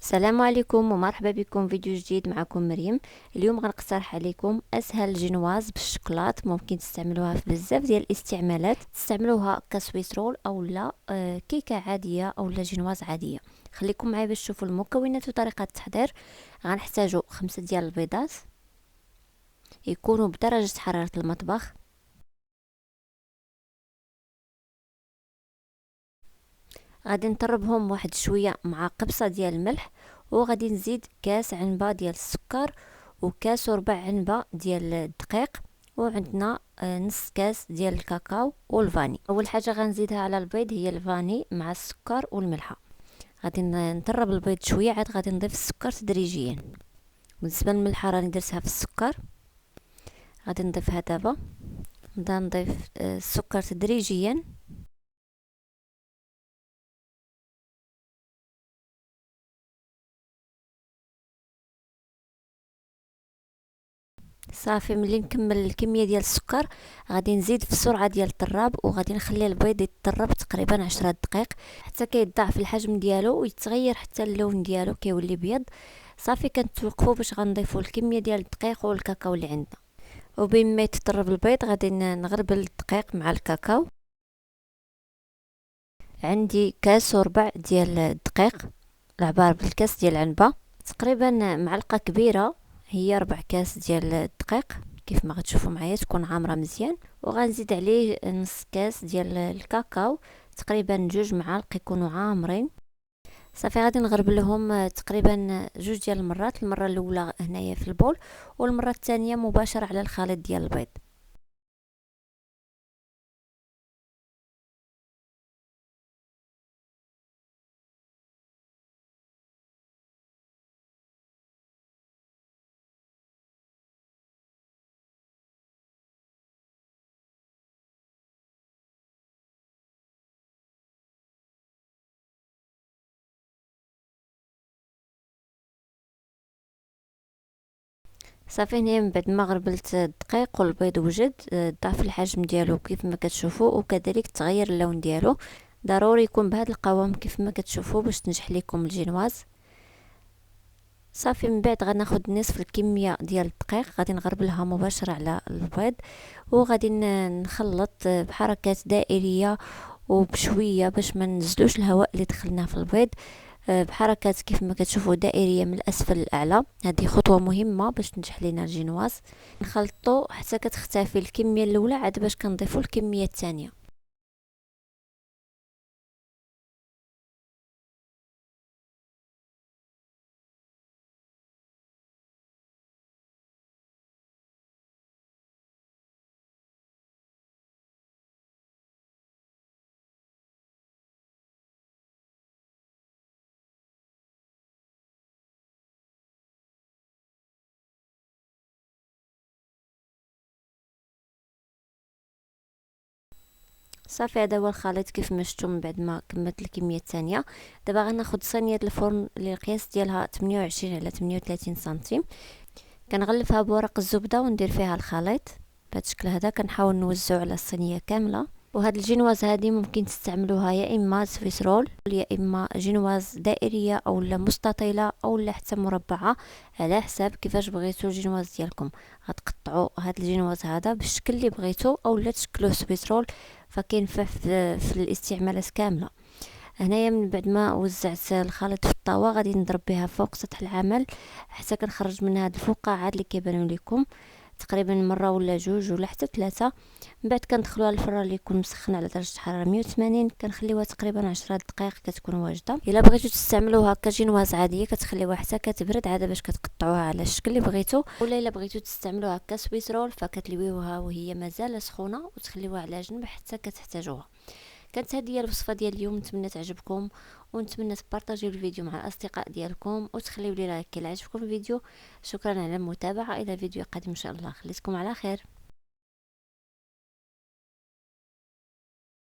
السلام عليكم ومرحبا بكم فيديو جديد. معكم مريم. اليوم غنقترح عليكم اسهل جينواز بالشوكولات. ممكن تستعملوها في بزاف ديال الاستعمالات، تستعملوها كسويس رول او لا كيكه عاديه او لا جينواز عاديه. خليكم معايا باش تشوفوا المكونات وطريقه التحضير. غنحتاجوا 5 ديال البيضات يكونوا بدرجه حراره المطبخ، غادي نطربهم واحد شويه مع قبصه ديال الملح، وغادي نزيد كاس عنبه ديال السكر وكاس وربع عنبه ديال الدقيق، وعندنا نص كاس ديال الكاكاو والفاني. اول حاجه غنزيدها على البيض هي الفاني مع السكر والملحه. غادي نطرب البيض شويه، عاد غادي نضيف السكر تدريجيا. بالنسبه للملحه راني درتها في السكر، غادي نضيفها دابا. نبدا نضيف السكر تدريجيا. صافي، ملي نكمل الكميه ديال السكر غادي نزيد في السرعه ديال الطراب، وغادي نخلي البيض يتطرب تقريبا 10 دقائق حتى كيتضاعف الحجم ديالو ويتغير حتى اللون ديالو كيولي بيض. صافي كنتوقفوا باش غنضيفوا الكميه ديال الدقيق والكاكاو اللي عندنا. وبين ما يتطرب البيض غادي نغربل الدقيق مع الكاكاو. عندي كاس وربع ديال الدقيق العبار بالكاس ديال العنبه، تقريبا معلقه كبيره هي 4 كاس ديال الدقيق كيف ما غتشوفوا معايا، تكون عامره مزيان. وغنزيد عليه نص كاس ديال الكاكاو، تقريبا 2 معالق يكونوا عامرين. صافي غادي نغربلهم تقريبا 2 ديال المرات، المره الاولى هنايا في البول والمره الثانيه مباشره على الخليط ديال البيض. صافي هنا من بعد ما غربلت الدقيق والبيض وجد ضعف الحجم ديالو كيف ما كتشوفوا، وكذلك تغير اللون ديالو. ضروري يكون بهذا القوام كيف ما كتشوفوا باش تنجح لكم الجينواز. صافي من بعد غناخد نصف الكميه ديال الدقيق، غادي نغربلها مباشره على البيض، وغادي نخلط بحركات دائريه وبشويه باش ما ننزلوش الهواء اللي دخلناه في البيض، بحركات كيف ما كتشوفوا دائريه من الاسفل للاعلى. هذه خطوه مهمه باش تنجح لنا الجينواز. نخلطوا حتى كتختفي الكميه الاولى، عاد باش كنضيفوا الكميه الثانيه. صافي هذا هو الخليط كيف ما شفتوا من بعد ما كملت الكميه الثانيه. دابا غناخد صينيه الفرن اللي القياس ديالها 28 على 38 سنتيم، كنغلفها بورق الزبده وندير فيها الخليط بهذا الشكل هذا. كنحاول نوزعو على الصينيه كامله. وهاد الجينواز هذه ممكن تستعملوها يا اما سويس رول يا اما جينواز دائريه او لا مستطيله او لا حتى مربعه، على حساب كيفاش بغيتو الجينواز ديالكم. غتقطعوا هاد الجينواز هذا بالشكل اللي بغيتو او لا تشكلوه سويس رول، فكينفع في الاستعمالات كامله. هنايا من بعد ما وزعت الخليط في الطاوه غادي نضرب بها فوق سطح العمل حتى كنخرج منها هاد الفقاعات اللي كيبانوا لكم، تقريبا مره ولا 2 ولا حتى 3. من بعد كندخلوها للفران اللي يكون مسخن على درجه حراره 180، كنخليوها تقريبا 10 دقائق كتكون واجده. الا بغيتو تستعملوها كجينواز عاديه كتخليوها حتى كتبرد عاد باش كتقطعوها على الشكل اللي بغيتو، ولا الا بغيتو تستعملوها كسويس رول فكتلويوها وهي مازال سخونه وتخليوها على جنب حتى كتحتاجوها. كانت هذه هي الوصفه ديال اليوم، نتمنى تعجبكم ونتمنى تبارطاجيو الفيديو مع الاصدقاء ديالكم وتخليو لي لايك الا عجبكم الفيديو. شكرا على المتابعه، الى فيديو قادم ان شاء الله. خليكم على خير.